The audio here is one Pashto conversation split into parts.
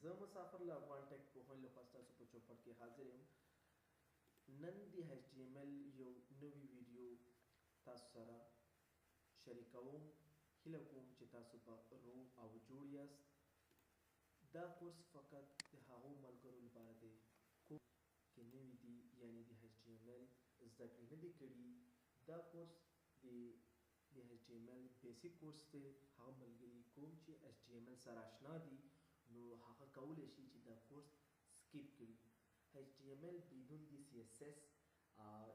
زه مسافر له افغان ټیک پوهنې لخوا ستاسو په چوپړ کې حاضر یم. نن د HTML یو نوی ویډیو تاسو سره شریکوم. هیله کوم چې تاسو به روغ او جوړ یاست. دا کورس فقط د هغو ملګرو لپاره دی کوم کې نوي دي، یعنی د HTML زده کړې نه دي کړي. دا کورس د HTML بیسیک کورس دی. هغه ملګري کوم چې HTML سره آشنا دي نو هغه کولی شي چې دا کورس سکیپ کړي. HTML بدون د CSS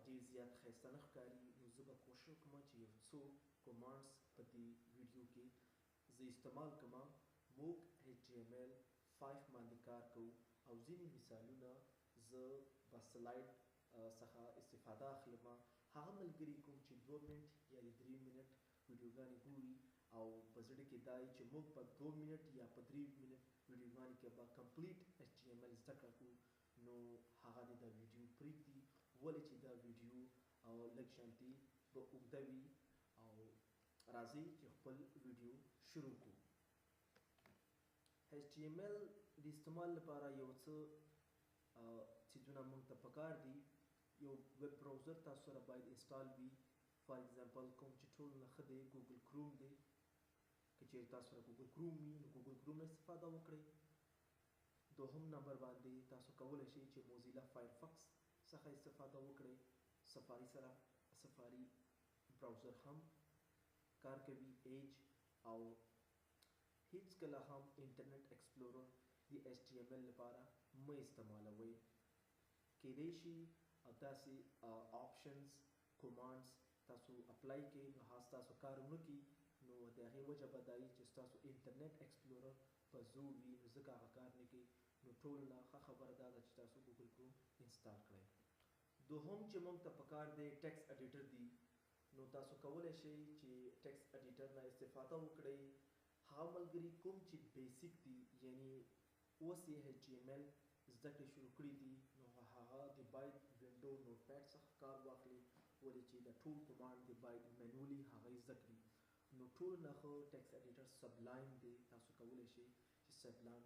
ډېر زیات ښایسته نه ښکاري، نو زه به کوشش وکړم چې یو څو کمانډس په دې ویډیو کې زه استعمال کړم. موږ HTML 5 باندې کار کوو او ځینې مثالونه زه به سلایډ څخه استفاده اخلم. هغه ملګري کوم چې 2 منټ یا 3 منټ ویډیوګانې ګوري او په زړه کې دا چې موږ په 2 منټ یا په 3 منټ ویډیوګانې کې به کمپلیټ HTML زده کړه کوو، نو هغه د دا ویډیو پرېږدي. ولې چې دا ویډیو لږ شانتي به اوږده وي. او راځئ چې خپل ویډیو شروع کړو. HTML د استعمال لپاره یو څه څیزونه موږ ته پکار دي. یو ویب براوزر تاسو سره باید انسټال وي. فار ایگزامپل کوم چې ټول نه ښه دی ګوګل کروم دی. که چېرې تاسو سره ګوګل کروم وي نو ګوګل کروم نه استفاده وکړئ. دوهم نمبر باندې تاسو کولی شئ چې موزیلا فایرفکس څخه استفاده وکړئ. سفاري براوزر هم کار کوي. ایج او هیڅ کله هم انټرنیټ ایکسپلورر د HTML لپاره مه استعمالوئ. کیدای شي داسې آپشنز کمانډس تاسو اپلای کړئ نو هغه ستاسو کار ونه کړي، نو د هغې وجه به دا وي چې ستاسو انټرنیټ ایکسپلورر په زوړ وي، نو ځکه هغه کار نه کوي. نو ټول نه ښه خبره دا ده چې تاسو ګوګل کروم انسټال کړئ. دوهم چې موږ ته پکار دی ټیکس ایډیټر دی. نو تاسو کولی شئ چې ټیکس ایډیټر نه استفاده وکړئ. هغه ملګري کوم چې بیسیک دي، یعنی اوس یې HTML زده کړې شروع کړي دي، نو هغه د باید وینډو نوټ پیډ څخه کار واخلي. ولې چې د ټول کمانډ د باید مینولي هغه یې زده کړي. نو ټول نه ښه ټیکس ایډیټر سبلایم دی. تاسو کولی شئ چې سبلایم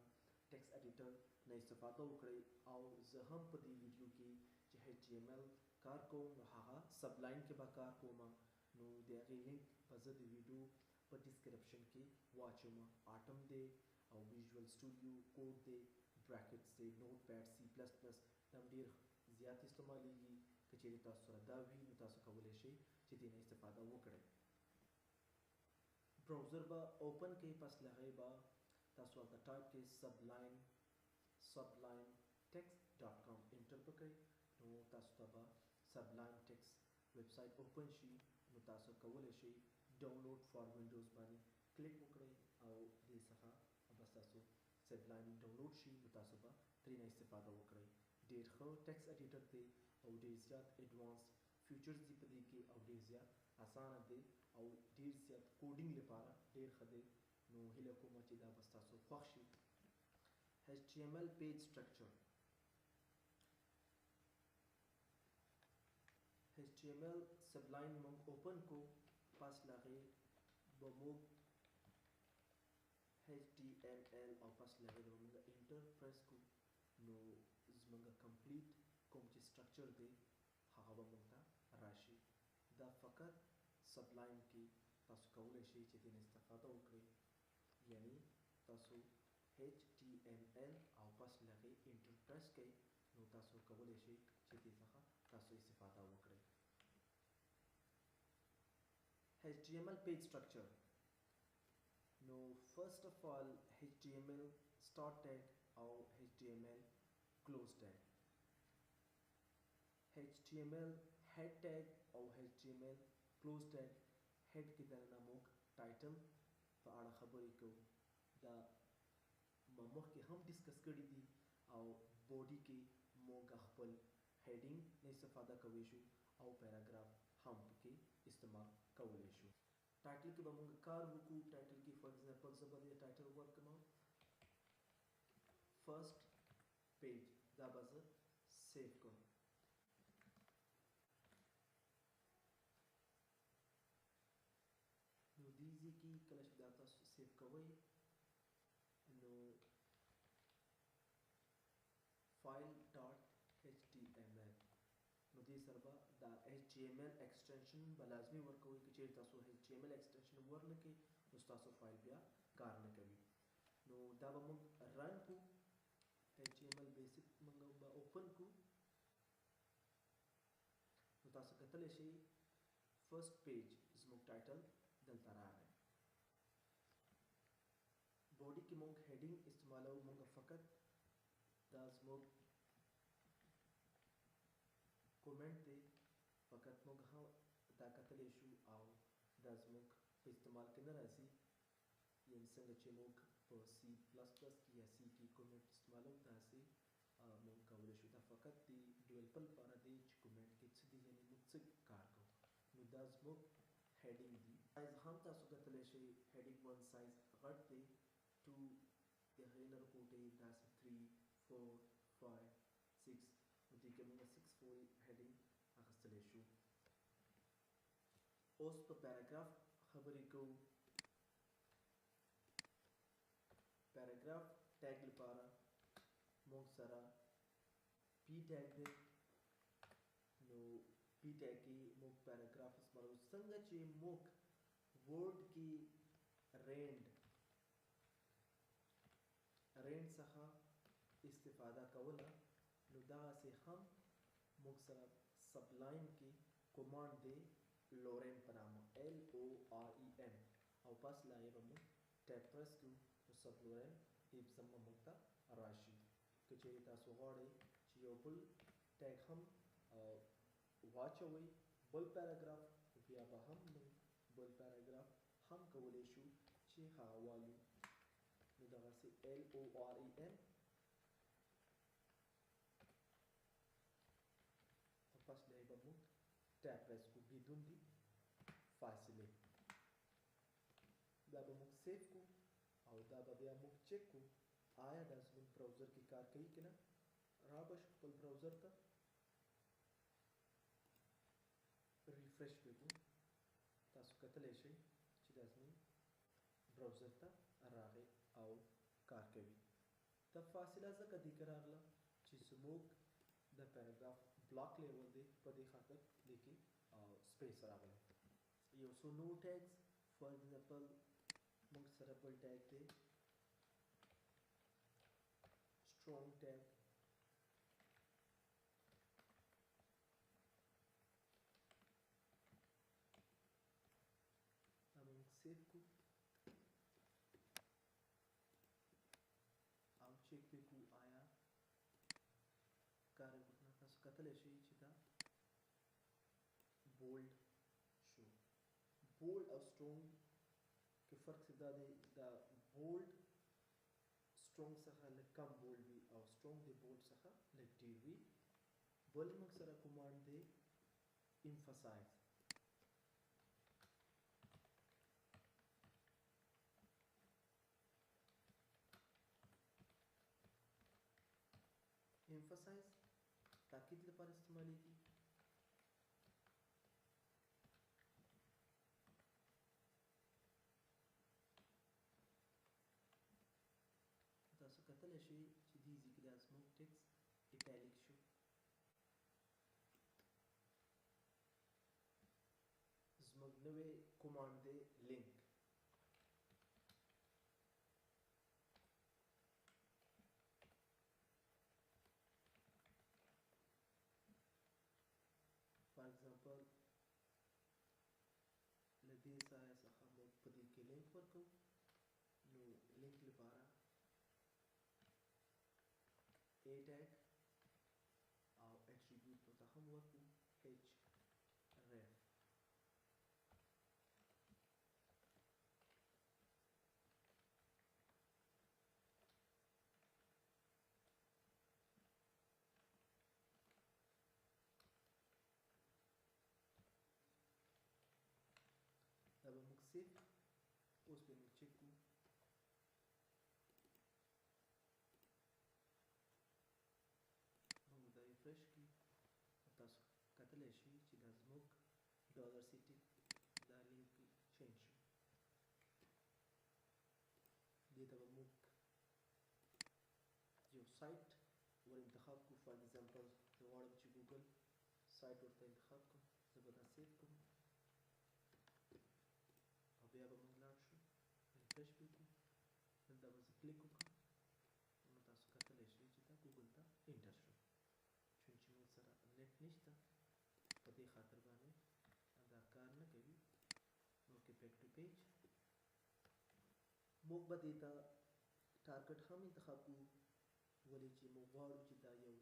ټیکس ایډیټر نه استفاده وکړئ. او زه هم په دې ویډیو کې چې HTML کار کوم نو هغه سبلایم کې به کار کوم. نو د هغې لینک به زه د ویډیو په ډسکرپشن کې واچوم. آټم دی او ویژوال سټوډیو کوډ دی، براکټس دی، نوټ پیډ، C++ دا هم ډېر زیات استعمالیږي. که چېرې تاسو سره دا وي نو تاسو کولی شئ چې دې نه استفاده وکړئ. براوزر به اوپن کړئ، پس له هغې به تاسو هلته ټایپ کړئ sublimetext.com انټر به کړئ. نو تاسو ته به سبلایم ټیکس ویب سایټ اوپن شي. نو تاسو کولی شئ ډاونلوډ فار وینډوز باندې کلیک وکړئ او دې څخه به ستاسو سبلایم ډاونلوډ شي. نو تاسو به ترې نه استفاده وکړئ. ډېر ښه ټیکس ایډیټر دی او ډېر زیات ایډوانس فیچرز دي په دې کې او ډېر زیات اسانه دی او ډېر زیات کوډینګ لپاره ډېر ښه دی. نو هیله کوم چې دا به ستاسو خوښ شي. HTML پیج سټرکچر. HTML سبلایم موږ اوپن کو، پس له هغې به موږ HTML او پس له هغې به موږ انټر پریس کو. نو زموږ کمپلیټ کوم چې سټرکچر دی هغه به موږ ته راشي. دا فقط سبلایم کې تاسو کولی شئ چې دې نه استفاده وکړئ. یعنی تاسو HTML او پس له هغې انټر پریس کړئ نو تاسو کولی شئ چې دې څخه تاسو استفاده وکړئ. HTML page structure. نو فرست اف آل HTML start tag او HTML close tag. HTML head tag او HTML close tag. head کې دننه موږ ټایټل په اړه خبرې کوو. دا مخکې هم ډسکس کړي دي. او بودي کې موږ خپل هیډینګ نه استفاده کولی شو او پیراګراف هم پکې استعمال کولی شو. ټایټل کې به موږ کار وکړو. ټایټل کې فار ایگزامپل زه به دې ټایټل ورکړم فرست پیج. دا به زه سیو کړم. نو دې ځای کې کله چې دا تاسو سیو کوئ نو دې سره به دا HTML extension به لازمي ورکوئ که چیرې تاسو HTML extension ورنه کړئ نو ستاسو فایل بیا کار نه کوي نو دا به موږ رن کړو HTML بیسیک موږ به اوپن کړو نو تاسو کتلی شئ فرست پیج زموږ ټایټل دلته راغی بوډي کې موږ هیډینګ استعمالو موږ فقط دا زموږ کومنټ دی فقط موږ هم دا کتلی شو او دا زموږ په استعمال کې نه راځي یعنې څنګه چې موږ په C++ کې یا C کې کومنټ استعمالو داسې موږ کولی شو دا فقط د ډیولپر لپاره دی چې کومنټ کې څه دي یعنې موږ څه کار کوو نو دا زموږ هیډینګ دی سایز هم تاسو کتلی شئ هیډینګ 1 سایز غټ دی 2 د هغې نه رپوټې داسې 3 4 5 6 نو دې کې موږ 6 پورې هیډینګ اخیستلی شو اوس په پیراګراف خبرې کوو پیراګراف ټیګ لپاره موږ سره پی ټیګ دی نو پی ټیګ کې موږ پیراګراف استعمالوو څنګه چې موږ ورډ کې رینډ څخه استفاده کوله نو دغسې هم موږ سره سبلایم کې کومانډ دی لورین په نامه LOREN او پس له هغې به موږ ټیب پرس کړو نو سب لورین ایپسم به موږ ته راشي که چیرې تاسو غواړئ چې یو بل ټیګ هم واچوئ بل پیراګراف بیا به هم موږ بل پیراګراف هم کولی شو چې هغه وایو نو دغسې LOREN او پس له هغې به موږ ټیب پرس کړو بدون د فاصلې دا به موږ سیف کړو او دا به بیا موږ چک کړو آیا دا زموږ براوزر کې کار کوي که نه را به شو خپل براوزر ته ریفریش پې کړو تاسو کتلی شئ چې دا زموږ براوزر ته راغی او کار کوي دا فاصله ځکه دې کې راغله چې زموږ د پیراګراف بلاک لیول دی په دې خاطر دې کې سپیس راغلی یو څو نور ټیګز فار ایگزامپل موږ سره بل ټیګ دی strong ټیګ دا موږ سیف کړو او چک پې کړو آیا کار وکړه تاسو کتلی شئ چې دا بولډ شو بولډ او سټرونګ کې فرق دا دی دا بولډ سټرونګ څخه لږ کم بولډ وي او سټرونګ د بولډ څخه لږ ډېر وي بل موږ سره کومانډ دی emphasize emphasize تاکید لپاره استعمالیږي تاسو کتلی شئ چې دې ځای کې دا زموږ ټیکس ایټالیک شو زموږ نوی کومانډ دی لینک فار ایگزامپل له دې ځایه څخه موږ په دې کې لینک ورکوو نو لینک لپاره A tag او attribute ته هم ورکوو href دا به موږ سیف اوس به موږ چک کړو موږ دا ریفریش کړي تاسو کتلی شئ چې دا زموږ ډالر سیټي دا لینک چینج شو دې ته به موږ یو سایټ ور انتخاب کړو فار ایگزامپل زه غواړم چې ګوګل سایت ورته انتخاب کوم زه به دا سیف کوم او بیا به موږ لاړ شو ریفرش به وکړو دلته به زه کلیک وکړم نو تاسو کتلی شئ چې دا ګوګل ته انټر شو چونکې موږ سره نیټ نشته په دې خاطر باندې دا کار نه کوي اوکې بیک ټو پیج موږ به دې ته ټارګټ هم انتخاب کوو ولې چې موږ غواړو چې دا یو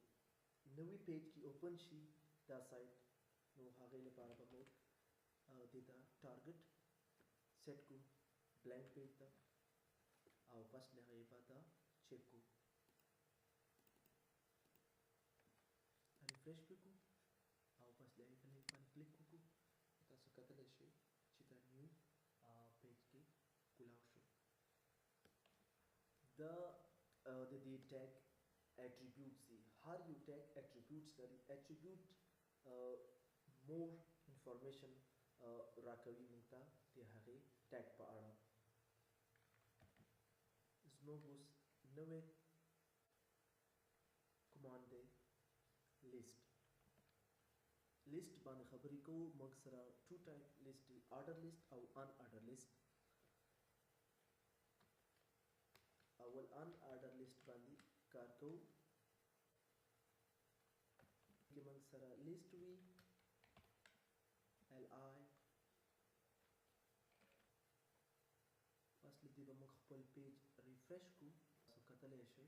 نوی پیج کې اوپن شي دا سایت نو هغې لپاره به موږ دې ته ټارګټ سیټ کړو بلینک پیج ته او بس له هغې به دا چیک کړو ریفرش به کړو او بس له هغې په لینک باندې کلیک وکړو تاسو کتلی شئ چې دا نیو پیج کې کولاو شو دا د دې ټیګ اټریبیوټس دي هر یو ټیګ اټریبیوټس لري اټریبیوټ مور انفارمیشن راکوي موږ ته د هغې ټیګ په اړه زموږ اوس نوی کمانډ دی لیست لیست باندې خبرې کوو موږ سره ټو ټایپ لیست دی آرډر لیست او ان آرډر لیست اول ان آرډر لیست باندې کار کوو کې موږ سره لیست وي ال آی بس له دې به موږ خپل پیج ریفرش کړو تاسو کتلی شئ